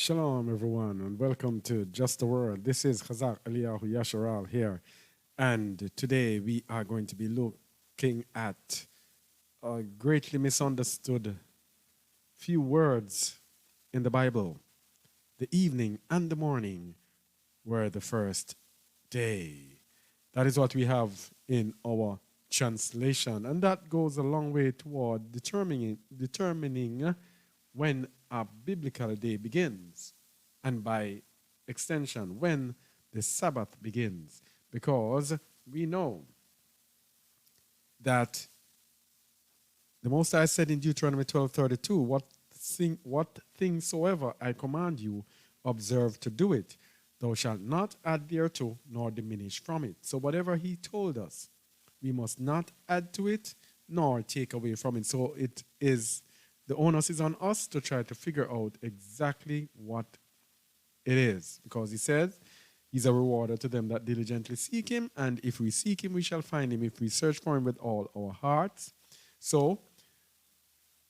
Shalom, everyone, and welcome to Just the Word. This is Chazak Eliyahu Yasharal here, and today we are going to be looking at a greatly misunderstood few words in the Bible. The evening and the morning were the first day. That is what we have in our translation, and that goes a long way toward determining when a biblical day begins, and by extension, when the Sabbath begins, because we know that the Most High said in Deuteronomy 12:32, what things soever I command you, observe to do it. Thou shalt not add thereto, nor diminish from it. So whatever he told us, we must not add to it, nor take away from it. So the onus is on us to try to figure out exactly what it is. Because he says he's a rewarder to them that diligently seek him. And if we seek him, we shall find him if we search for him with all our hearts. So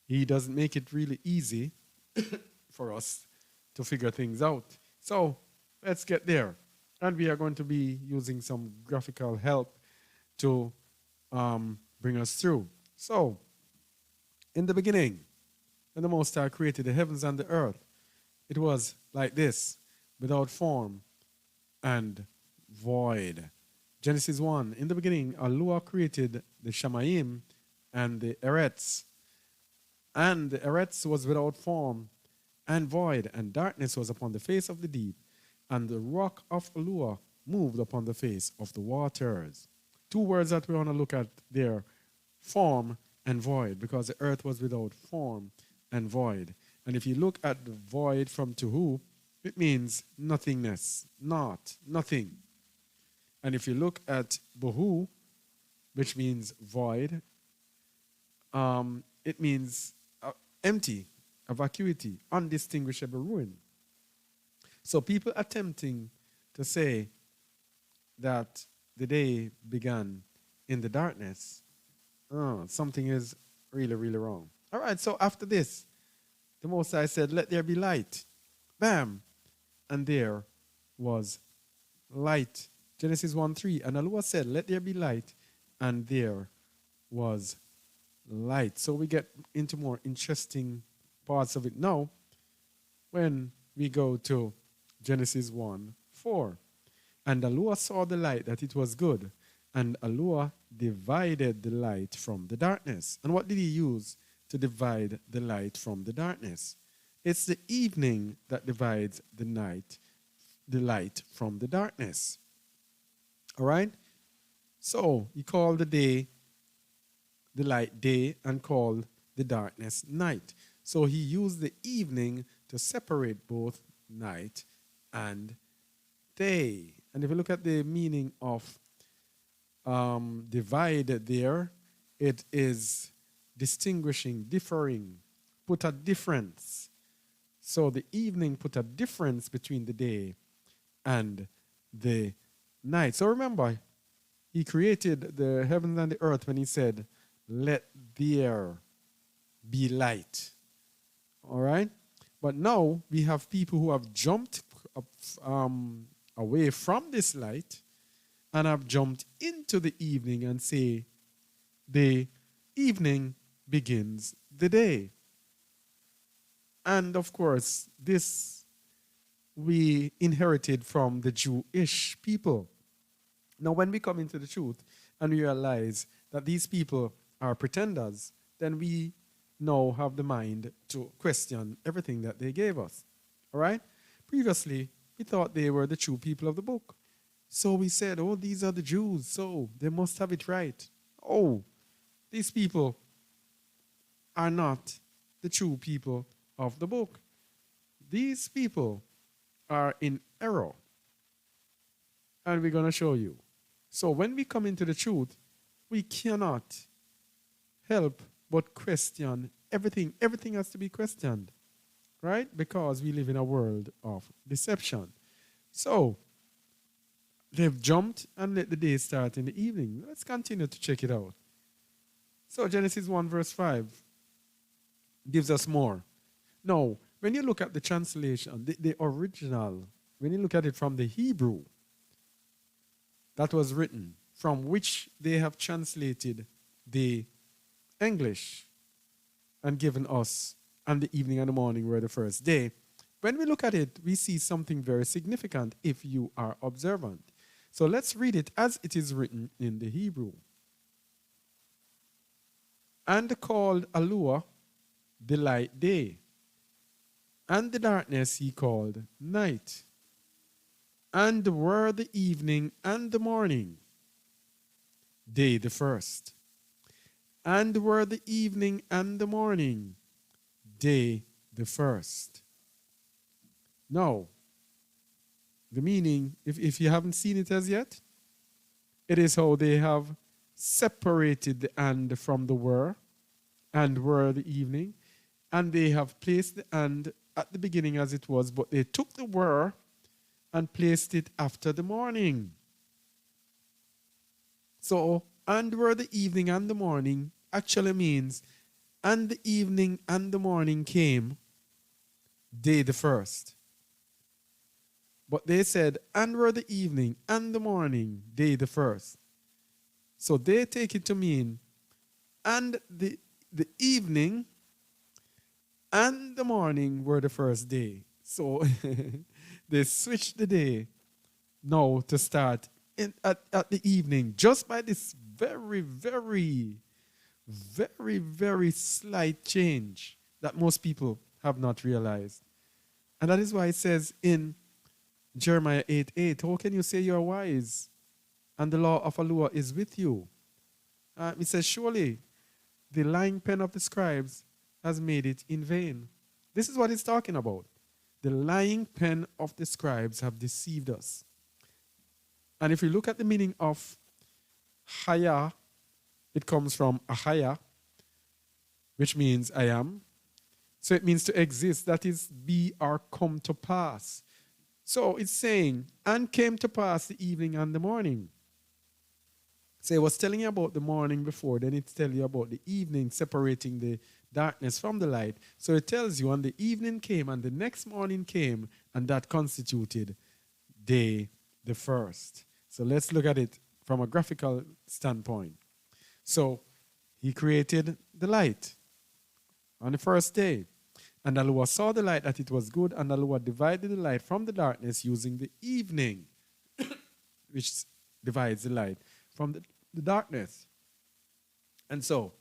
he doesn't make it really easy for us to figure things out. So let's get there. And we are going to be using some graphical help to bring us through. So, in the beginning, when the Most High created the heavens and the earth, it was like this, without form and void. Genesis 1, in the beginning, Allah created the Shamayim and the Eretz. And the Eretz was without form and void, and darkness was upon the face of the deep, and the rock of Allah moved upon the face of the waters. Two words that we want to look at there, form and void, because the earth was without form and void. And if you look at the void from Tuhu, it means nothingness, not, nothing. And if you look at Buhu, which means void, it means empty, a vacuity, undistinguishable ruin. So people attempting to say that the day began in the darkness, something is really, really wrong. All right, so after this, the Most High said, let there be light. Bam! And there was light. Genesis 1:3. And Allah said, let there be light. And there was light. So we get into more interesting parts of it now when we go to Genesis 1:4. And Allah saw the light that it was good. And Allah divided the light from the darkness. And what did he use to divide the light from the darkness? It's the evening that divides the light from the darkness. All right? So he called the light day, and called the darkness night. So he used the evening to separate both night and day. And if you look at the meaning of divide there, it is distinguishing, differing, put a difference. So the evening put a difference between the day and the night. So remember, he created the heavens and the earth when he said, let there be light. All right? But now we have people who have jumped away from this light and have jumped into the evening and say the evening begins the day. And of course, this we inherited from the Jewish people. Now, when we come into the truth and we realize that these people are pretenders, then we now have the mind to question everything that they gave us. All right? Previously, we thought they were the true people of the book. So we said, oh, these are the Jews, so they must have it right. Oh, these people are not the true people of the book. These people are in error. And we're going to show you. So when we come into the truth, we cannot help but question everything. Everything has to be questioned, right? Because we live in a world of deception. So they've jumped and let the day start in the evening. Let's continue to check it out. So Genesis 1 verse 5 gives us more. Now, when you look at the translation, the original, when you look at it from the Hebrew that was written, from which they have translated the English and given us, and the evening and the morning were the first day. When we look at it, we see something very significant if you are observant. So let's read it as it is written in the Hebrew. And called Alua the light day, and the darkness he called night. And were the evening and the morning, day the first. And were the evening and the morning, day the first. Now, the meaning, if you haven't seen it as yet, it is how they have separated the and from the and were the evening, and they have placed the and at the beginning as it was, but they took the were and placed it after the morning. So, and were the evening and the morning actually means, and the evening and the morning came, day the first. But they said, and were the evening and the morning, day the first. So they take it to mean, and the evening and the morning were the first day. So they switched the day now to start at the evening, just by this very, very, very, very slight change that most people have not realized. And that is why it says in Jeremiah 8:8, how can you say you are wise and the law of Allah is with you? It says, surely the lying pen of the scribes has made it in vain. This is what it's talking about. The lying pen of the scribes have deceived us. And if you look at the meaning of haya, it comes from ahaya, which means I am. So it means to exist, that is, be or come to pass. So it's saying, and came to pass the evening and the morning. So it was telling you about the morning before, then it's telling you about the evening, separating the darkness from the light. So it tells you, and the evening came, and the next morning came, and that constituted day the first. So let's look at it from a graphical standpoint. So he created the light on the first day. And Allah saw the light that it was good, and Allah divided the light from the darkness using the evening, which divides the light from the darkness. And so,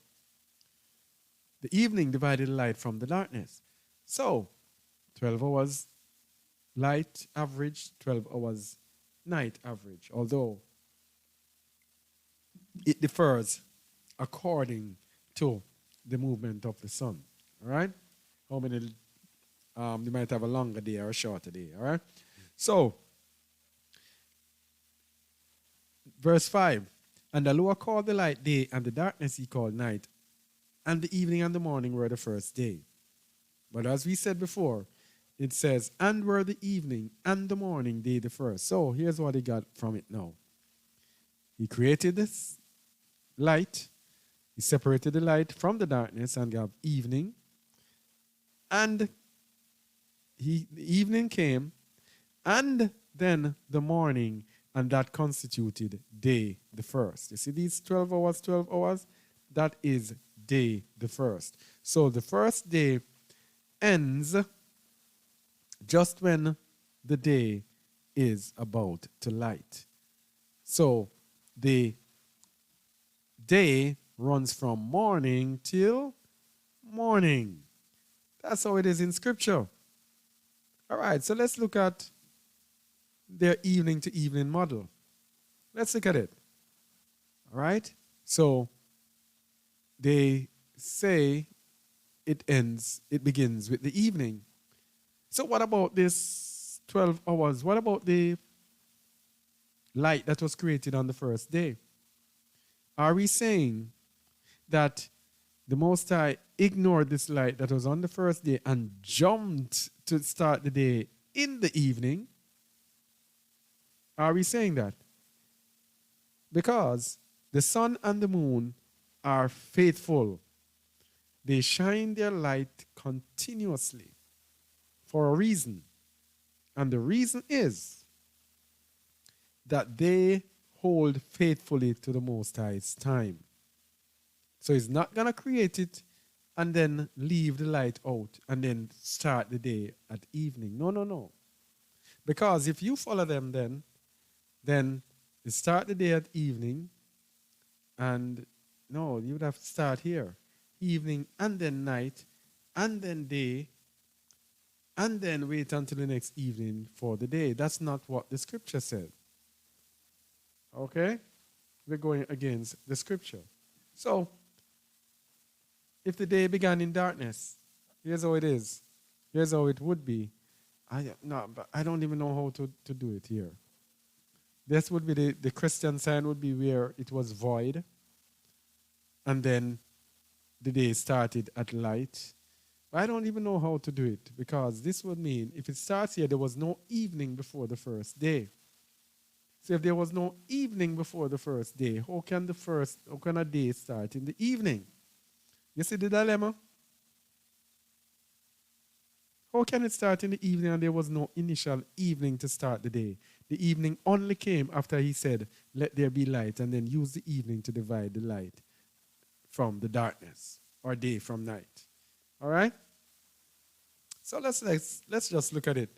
the evening divided the light from the darkness. So, 12 hours light average, 12 hours night average, although it differs according to the movement of the sun. All right? How many, they might have a longer day or a shorter day. All right? So, verse 5, and Allah called the light day, and the darkness he called night, and the evening and the morning were the first day. But as we said before, it says, and were the evening and the morning day the first. So here's what he got from it now. He created this light. He separated the light from the darkness and gave evening. And the evening came, and then the morning, and that constituted day the first. You see these 12 hours? That is day the first. So the first day ends just when the day is about to light. So the day runs from morning till morning. That's how it is in Scripture. All right, so let's look at their evening to evening model. Let's look at it. All right, so they say it begins with the evening. So what about this 12 hours? What about the light that was created on the first day? Are we saying that the Most High ignored this light that was on the first day and jumped to start the day in the evening? Are we saying that? Because the sun and the moon are faithful. They shine their light continuously. for a reason. And the reason is that they hold faithfully to the Most High's time. So he's not going to create it and then leave the light out and then start the day at evening. No, no, no. Because if you follow them then you start the day at evening, and no, you would have to start here. Evening and then night and then day and then wait until the next evening for the day. That's not what the scripture said. Okay? We're going against the scripture. So, if the day began in darkness, here's how it is. Here's how it would be. But I don't even know how to do it here. This would be the Christian sign would be where it was void, and then the day started at light. I don't even know how to do it, because this would mean if it starts here, there was no evening before the first day. So if there was no evening before the first day, how can a day start in the evening? You see the dilemma? How can it start in the evening and there was no initial evening to start the day? The evening only came after he said, let there be light, and then use the evening to divide the light from the darkness, or day from night. All right? So let's just look at it,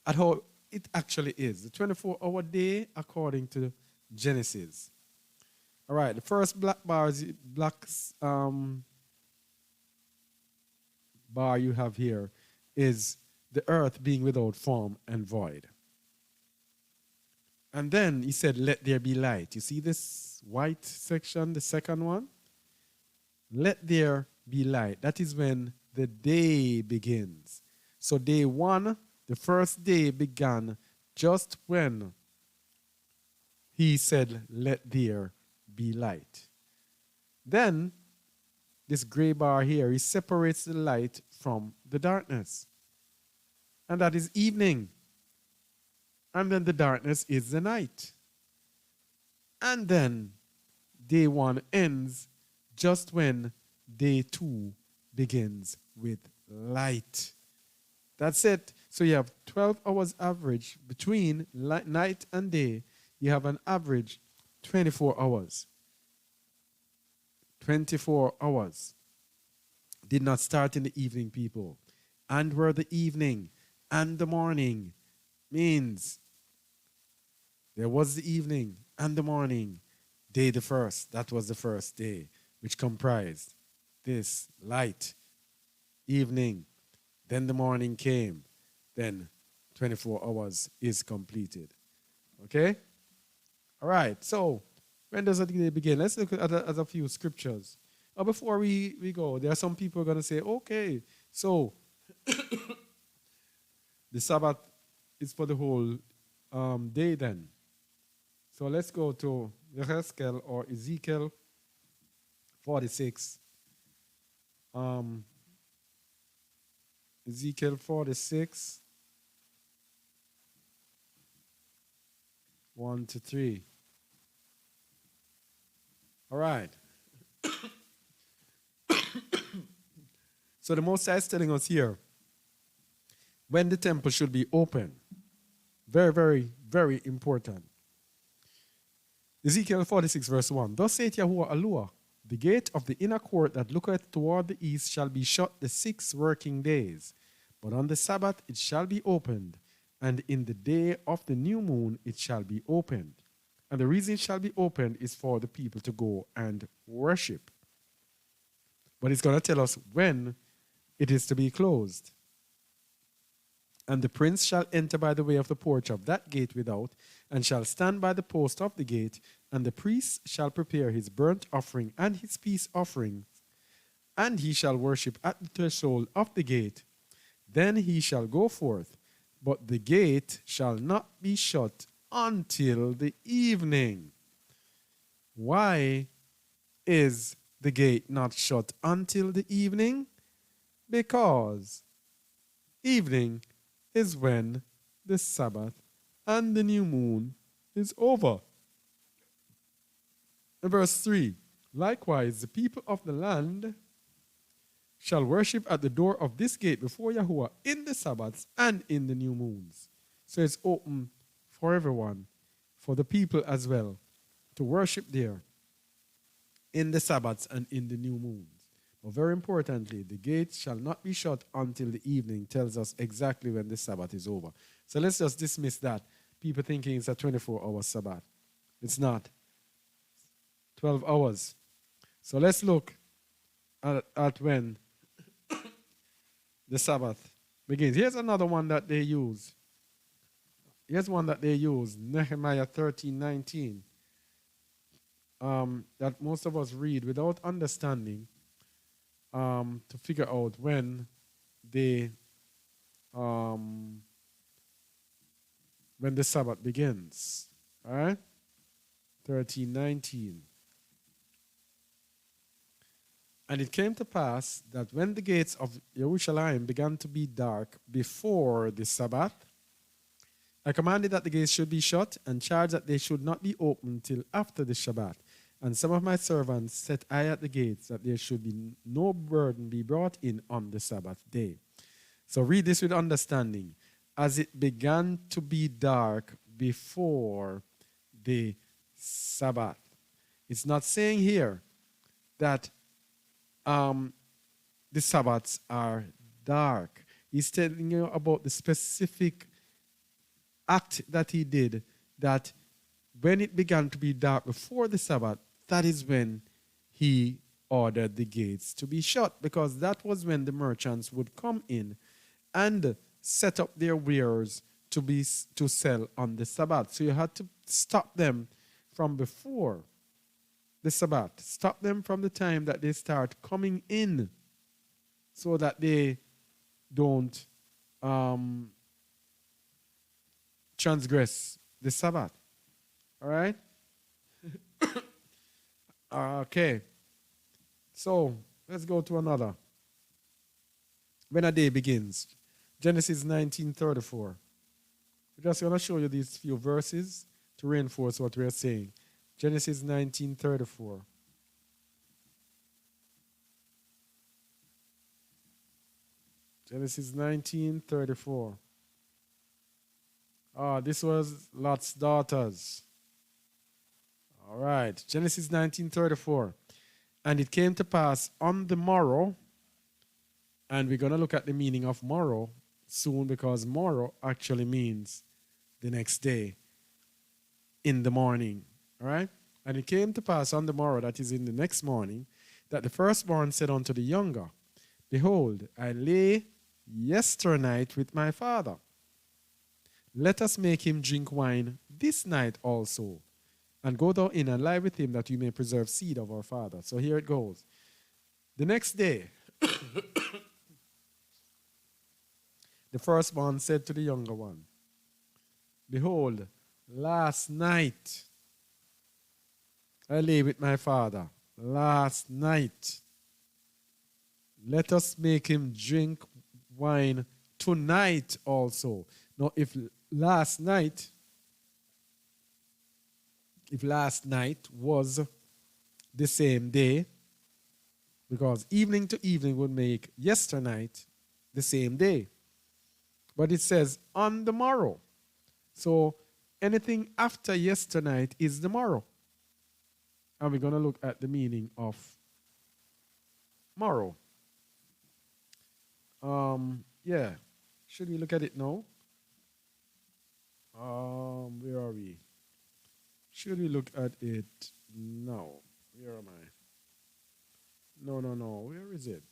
at how it actually is. The 24-hour day according to Genesis. All right, the first bar you have here is the earth being without form and void. And then he said, let there be light. You see this white section, the second one? Let there be light. That is when the day begins. So day one, the first day began just when he said, let there be light. Then, this gray bar here, he separates the light from the darkness. And that is evening. And then the darkness is the night. And then day one ends just when day two begins with light. That's it. So you have 12 hours average between night and day. You have an average 24 hours. 24 hours. Did not start in the evening, people. And where the evening and the morning means there was the evening and the morning, day the first. That was the first day, which comprised this light, evening. Then the morning came. Then 24 hours is completed. Okay? All right. So, when does the day begin? Let's look at a few scriptures. Before we go, there are some people who are going to say, okay, so the Sabbath is for the whole day then. So let's go to Ezekiel 46. Ezekiel 46, 1 to 3. All right. So the Most High is telling us here when the temple should be open. Very, very, very important. Ezekiel 46, verse 1. Thus saith Yahuwah Elohim, the gate of the inner court that looketh toward the east shall be shut the 6 working days, but on the Sabbath it shall be opened, and in the day of the new moon it shall be opened. And the reason it shall be opened is for the people to go and worship. But it's going to tell us when it is to be closed. And the prince shall enter by the way of the porch of that gate without, and shall stand by the post of the gate, and the priest shall prepare his burnt offering and his peace offering, and he shall worship at the threshold of the gate. Then he shall go forth, but the gate shall not be shut until the evening. Why is the gate not shut until the evening? Because evening is when the Sabbath and the new moon is over. In verse 3, likewise the people of the land shall worship at the door of this gate before Yahuwah in the Sabbaths and in the new moons. So it's open for everyone, for the people as well, to worship there in the Sabbaths and in the new moons. But very importantly, the gates shall not be shut until the evening tells us exactly when the Sabbath is over. So let's just dismiss that. People thinking it's a 24-hour Sabbath. It's not. 12 hours. So let's look at when the Sabbath begins. Here's another one that they use. Here's one that they use, Nehemiah 13:19. That most of us read without understanding to figure out when the Sabbath begins. All right? 13:19. And it came to pass that when the gates of Jerusalem began to be dark before the Sabbath, I commanded that the gates should be shut and charged that they should not be opened till after the Shabbat. And some of my servants set eye at the gates that there should be no burden be brought in on the Sabbath day. So read this with understanding. As it began to be dark before the Sabbath. It's not saying here that the Sabbaths are dark. He's telling you about the specific act that he did, that when it began to be dark before the Sabbath, that is when he ordered the gates to be shut, because that was when the merchants would come in and set up their wares to sell on the Sabbath. So you had to stop them from before the Sabbath. Stop them from the time that they start coming in so that they don't transgress the Sabbath. All right? Okay. So let's go to another. When a day begins. Genesis 19:34. We're just going to show you these few verses to reinforce what we're saying. Genesis 19:34. Genesis 19:34. This was Lot's daughters. All right. Genesis 19:34. And it came to pass on the morrow, and we're going to look at the meaning of morrow soon, because morrow actually means the next day, in the morning. All right? And it came to pass on the morrow, that is in the next morning, that the firstborn said unto the younger, Behold, I lay yesternight with my father. Let us make him drink wine this night also, and go thou in and lie with him, that we may preserve seed of our father. So here it goes. The next day, the firstborn said to the younger one, Behold, last night I lay with my father. Last night. Let us make him drink wine tonight also. Now, if last night was the same day, because evening to evening would make yesternight the same day. But it says on the morrow. So anything after yesternight is the morrow. And we're going to look at the meaning of morrow. Yeah. Should we look at it now? Where are we? Should we look at it now? Where am I? No. Where is it?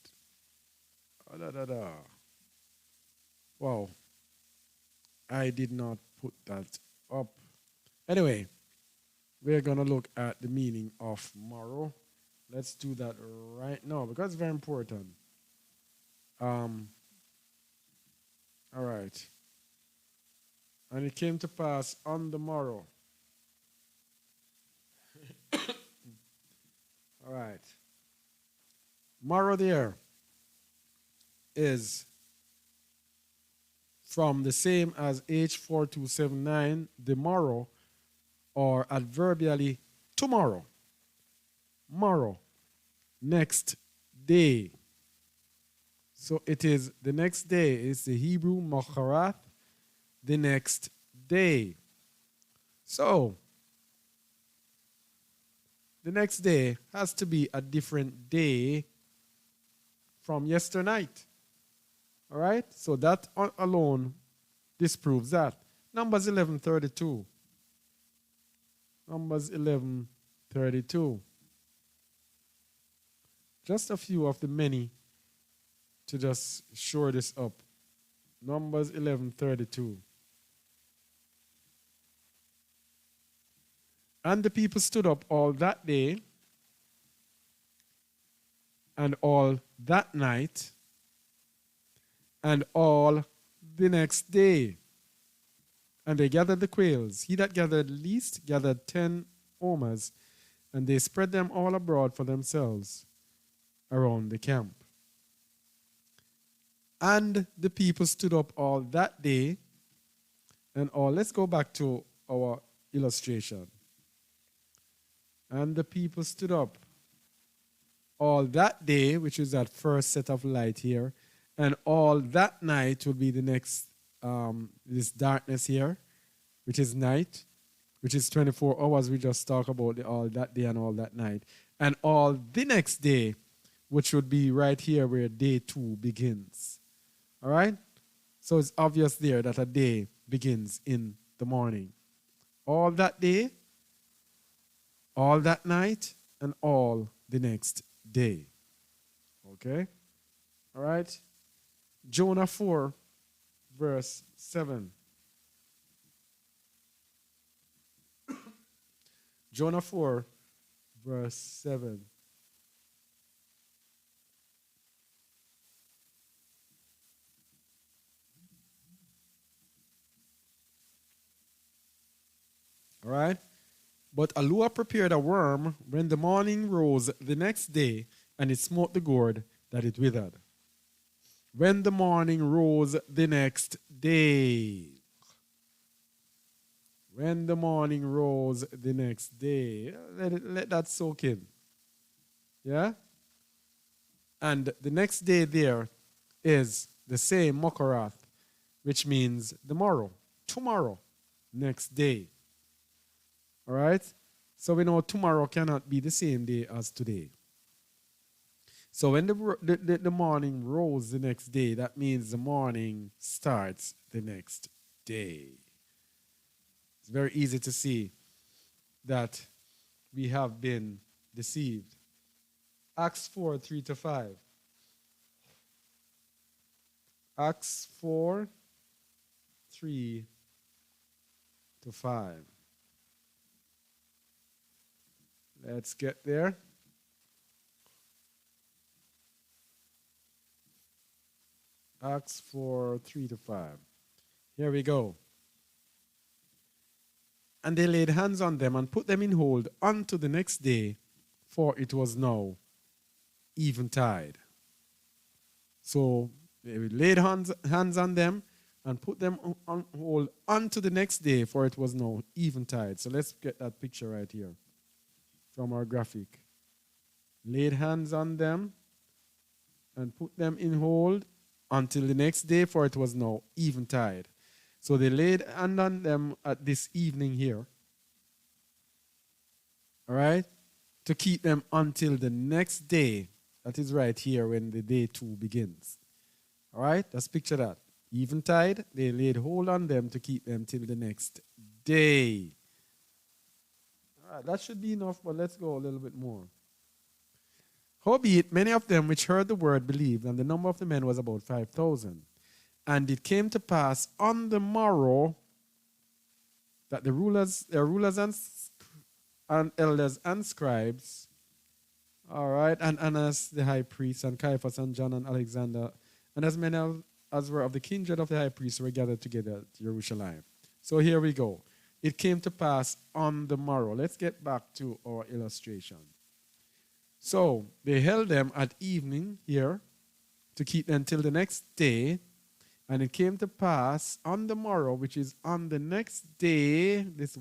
Wow. I did not put that up. Anyway, we're going to look at the meaning of morrow. Let's do that right now, because it's very important. All right. And it came to pass on the morrow. All right. Morrow there is from the same as H4279, the morrow, or adverbially tomorrow. Morrow. Next day. So it is the next day. It's the Hebrew Mocharath, the next day. So the next day has to be a different day from yesterday night. All right? So that alone disproves that. Numbers 11:32. Numbers 11:32. Just a few of the many to just shore this up. Numbers 11:32. And the people stood up all that day and all that night and all the next day. And they gathered the quails. He that gathered least gathered 10 omers, and they spread them all abroad for themselves around the camp. And the people stood up all that day and all. Let's go back to our illustration. And the people stood up all that day, which is that first set of light here, and all that night will be the next, this darkness here, which is night, which is 24 hours. We just talk about all that day and all that night. And all the next day, which would be right here where day 2 begins. All right? So it's obvious there that a day begins in the morning. All that day, all that night, and all the next day. Okay? All right? Jonah 4, verse 7. Jonah 4, verse 7. All right? But Alua prepared a worm when the morning rose the next day, and it smote the gourd that it withered. When the morning rose the next day. When the morning rose the next day. Let that soak in. Yeah? And the next day there is the same Mokorath, which means the morrow, tomorrow, next day. All right? So we know tomorrow cannot be the same day as today. So when the morning rose the next day, that means the morning starts the next day. It's very easy to see that we have been deceived. Acts 4, 3-5. Acts 4, 3-5. Let's get there. Acts 4, 3-5. Here we go. And they laid hands on them and put them in hold unto the next day, for it was now eventide. So they laid hands on them and put them on hold unto the next day, for it was now eventide. So let's get that picture right here from our graphic. Laid hands on them and put them in hold until the next day, for it was now eventide. So they laid hand on them at this evening here. All right? To keep them until the next day. That is right here when the day 2 begins. All right? Let's picture that. Eventide, they laid hold on them to keep them till the next day. All right, that should be enough, but let's go a little bit more. Howbeit, many of them which heard the word believed, and the number of the men was about 5,000. And it came to pass on the morrow that the rulers and elders and scribes, all right, and Annas the high priest, and Caiaphas and John and Alexander, and as many as were of the kindred of the high priest were gathered together at Jerusalem. So here we go. It came to pass on the morrow. Let's get back to our illustration. So they held them at evening here to keep them till the next day. And it came to pass on the morrow, which is on the next day, this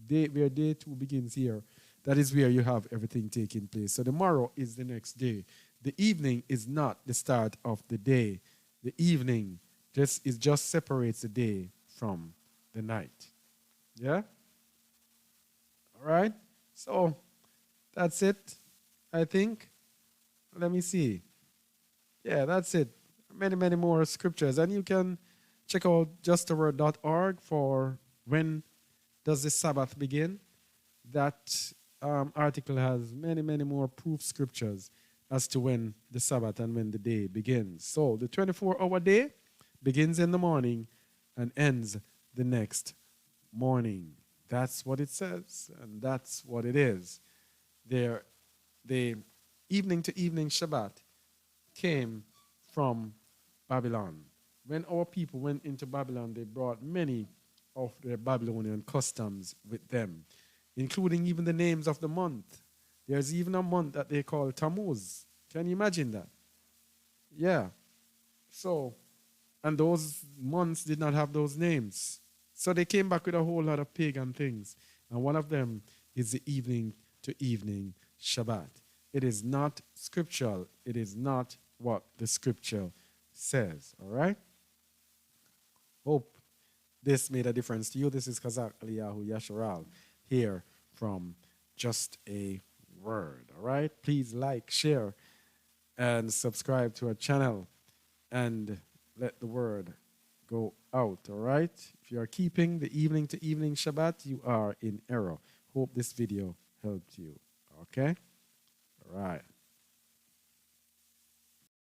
day where day 2 begins here. That is where you have everything taking place. So the morrow is the next day. The evening is not the start of the day. The evening just separates the day from the night. Yeah? All right? So that's it, I think. Let me see. Yeah, that's it. Many, many more scriptures. And you can check out justtheword.org for when does the Sabbath begin. That article has many, many more proof scriptures as to when the Sabbath and when the day begins. So the 24-hour day begins in the morning and ends the next morning. That's what it says, and that's what it is. There, the evening to evening Shabbat came from Babylon. When our people went into Babylon, they brought many of their Babylonian customs with them, including even the names of the month. There's even a month that they call Tammuz. Can you imagine that? Yeah. So, and those months did not have those names. So they came back with a whole lot of pagan things. And one of them is the evening to evening Shabbat. It is not scriptural. It is not what the scripture says. All right? Hope this made a difference to you. This is Kazak Eliyahu Yasharal here from Just a Word. All right? Please like, share, and subscribe to our channel and let the word go out. All right? If you are keeping the evening to evening Shabbat, you are in error. Hope this video helped you. Okay? All right.